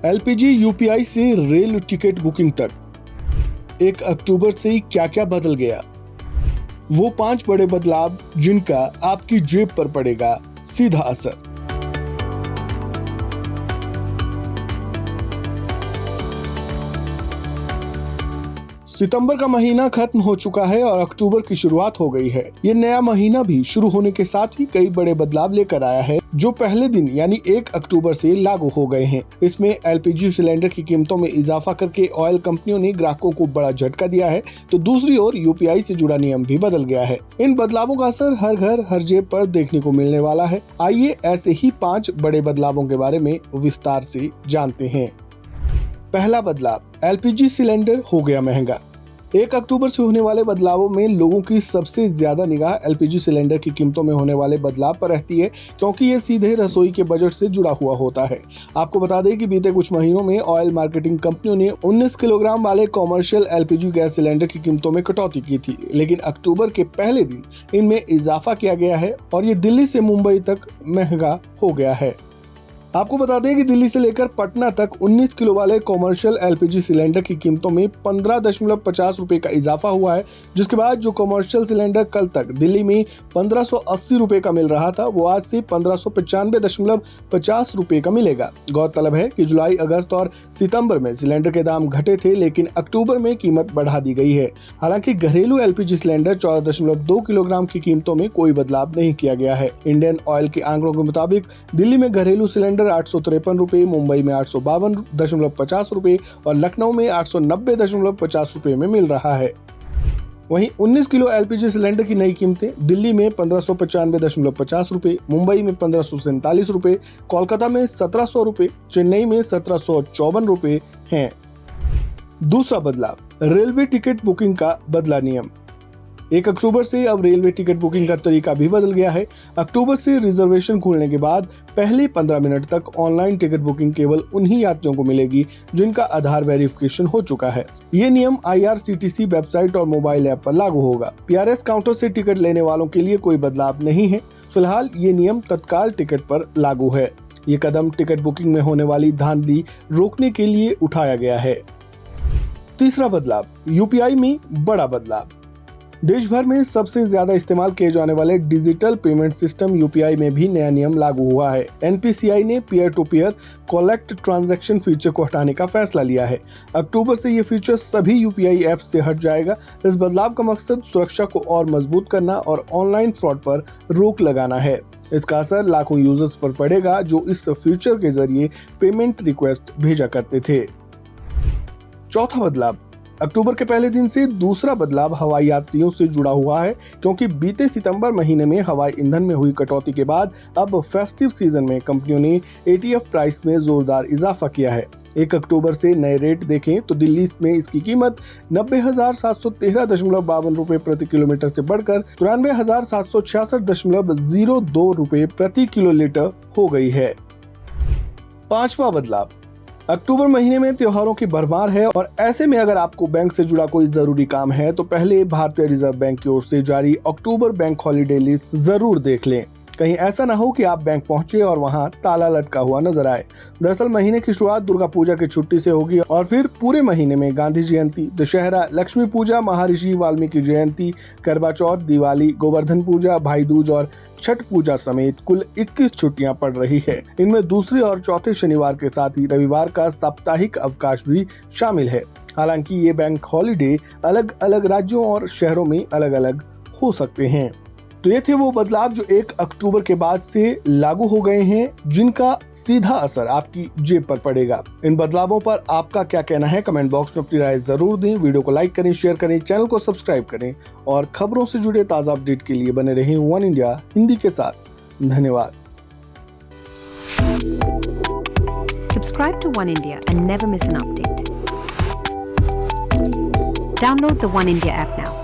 LPG UPI से rail ticket booking तक 1 अक्टूबर से क्या क्या बदल गया, वो 5 बड़े बदलाव जिनका आपकी जेब पर पड़ेगा सीधा असर। सितंबर का महीना खत्म हो चुका है और अक्टूबर की शुरुआत हो गई है। ये नया महीना भी शुरू होने के साथ ही कई बड़े बदलाव लेकर आया है जो पहले दिन यानी 1 अक्टूबर से लागू हो गए हैं। इसमें एलपीजी सिलेंडर की कीमतों में इजाफा करके ऑयल कंपनियों ने ग्राहकों को बड़ा झटका दिया है, तो दूसरी ओर यूपीआई से जुड़ा नियम भी बदल गया है। इन बदलावों का असर हर घर हर जेब पर देखने को मिलने वाला है। आइए ऐसे ही 5 बड़े बदलावों के बारे में विस्तार से जानते हैं। पहला बदलाव, एलपीजी सिलेंडर हो गया महंगा। 1 अक्टूबर से होने वाले बदलावों में लोगों की सबसे ज्यादा निगाह एलपीजी सिलेंडर की कीमतों में होने वाले बदलाव पर रहती है, क्योंकि ये सीधे रसोई के बजट से जुड़ा हुआ होता है। आपको बता दें कि बीते कुछ महीनों में ऑयल मार्केटिंग कंपनियों ने 19 किलोग्राम वाले कॉमर्शियल एलपीजी गैस सिलेंडर की कीमतों में कटौती की थी, लेकिन अक्टूबर के पहले दिन इनमें इजाफा किया गया है और ये दिल्ली से मुंबई तक महंगा हो गया है। आपको बता दें कि दिल्ली से लेकर पटना तक 19 किलो वाले कॉमर्शियल एलपीजी सिलेंडर की कीमतों में 15.50 रुपए का इजाफा हुआ है, जिसके बाद जो कॉमर्शियल सिलेंडर कल तक दिल्ली में 1580 रुपए का मिल रहा था, वो आज से 1595.50 रुपए का मिलेगा। गौरतलब है कि जुलाई, अगस्त और सितंबर में सिलेंडर के दाम घटे थे, लेकिन अक्टूबर में कीमत बढ़ा दी गई है। हालांकि घरेलू एलपीजी सिलेंडर 14.2 किलोग्राम की कीमतों में कोई बदलाव नहीं किया गया है। इंडियन ऑयल के आंकड़ों के मुताबिक दिल्ली में घरेलू सिलेंडर 853 रुपए, मुंबई में 852.50 रुपए और लखनऊ में 890.50 रुपए में मिल रहा है। वहीं 19 किलो एलपीजी सिलेंडर की नई कीमतें दिल्ली में 1595.50 रुपए, मुंबई में 1547 रुपए, कोलकाता में 1700 रुपए, चेन्नई में 1754 रुपए हैं। दूसरा बदलाव, रेलवे टिकट बुकिंग का बदला नियम। 1 अक्टूबर से अब रेलवे टिकट बुकिंग का तरीका भी बदल गया है। अक्टूबर से रिजर्वेशन खुलने के बाद पहले 15 मिनट तक ऑनलाइन टिकट बुकिंग केवल उन्हीं यात्रियों को मिलेगी जिनका आधार वेरिफिकेशन हो चुका है। ये नियम आईआरसीटीसी वेबसाइट और मोबाइल ऐप पर लागू होगा। पीआरएस काउंटर से टिकट लेने वालों के लिए कोई बदलाव नहीं है। फिलहाल ये नियम तत्काल टिकट पर लागू है। ये कदम टिकट बुकिंग में होने वाली धांधली रोकने के लिए उठाया गया है। तीसरा बदलाव, यूपीआई में बड़ा बदलाव। देश भर में सबसे ज्यादा इस्तेमाल किए जाने वाले डिजिटल पेमेंट सिस्टम यूपीआई में भी नया नियम लागू हुआ है। एनपीसीआई ने peer to peer collect transaction feature को हटाने का फैसला लिया है। अक्टूबर से ये फीचर सभी यूपीआई ऐप से हट जाएगा। इस बदलाव का मकसद सुरक्षा को और मजबूत करना और ऑनलाइन फ्रॉड पर रोक लगाना है। इसका असर लाखों यूजर्स पर पड़ेगा जो इस फीचर के जरिए पेमेंट रिक्वेस्ट भेजा करते थे। चौथा बदलाव, अक्टूबर के पहले दिन से दूसरा बदलाव हवाई यात्रियों से जुड़ा हुआ है, क्योंकि बीते सितंबर महीने में हवाई ईंधन में हुई कटौती के बाद अब फेस्टिव सीजन में कंपनियों ने एटीएफ प्राइस में जोरदार इजाफा किया है। 1 अक्टूबर से नए रेट देखें तो दिल्ली में इसकी कीमत 90,713.52 रुपए प्रति किलोमीटर से बढ़कर 93,766.02 रुपए प्रति किलोलीटर हो गई है। पांचवा बदलाव, अक्टूबर महीने में त्योहारों की भरमार है और ऐसे में अगर आपको बैंक से जुड़ा कोई जरूरी काम है तो पहले भारतीय रिजर्व बैंक की ओर से जारी अक्टूबर बैंक हॉलीडे लिस्ट जरूर देख लें। कहीं ऐसा ना हो कि आप बैंक पहुंचे और वहां ताला लटका हुआ नजर आए। दरअसल महीने की शुरुआत दुर्गा पूजा की छुट्टी से होगी और फिर पूरे महीने में गांधी जयंती, दशहरा, लक्ष्मी पूजा, महर्षि वाल्मीकि जयंती, करवा चौथ, दिवाली, गोवर्धन पूजा, भाई दूज और छठ पूजा समेत कुल 21 छुट्टियां पड़ रही है। इनमें दूसरे और चौथे शनिवार के साथ ही रविवार का साप्ताहिक अवकाश भी शामिल है। हालांकि ये बैंक हॉलीडे अलग अलग राज्यों और शहरों में अलग अलग हो सकते हैं। तो ये थे वो बदलाव जो 1 अक्टूबर के बाद से लागू हो गए हैं, जिनका सीधा असर आपकी जेब पर पड़ेगा। इन बदलावों पर आपका क्या कहना है, कमेंट बॉक्स में अपनी राय जरूर दें। वीडियो को लाइक करें, शेयर करें, चैनल को सब्सक्राइब करें और खबरों से जुड़े ताजा अपडेट के लिए बने रहें वन इंडिया हिंदी के साथ। धन्यवाद। Subscribe to One India and never miss an update. Download the One India app now.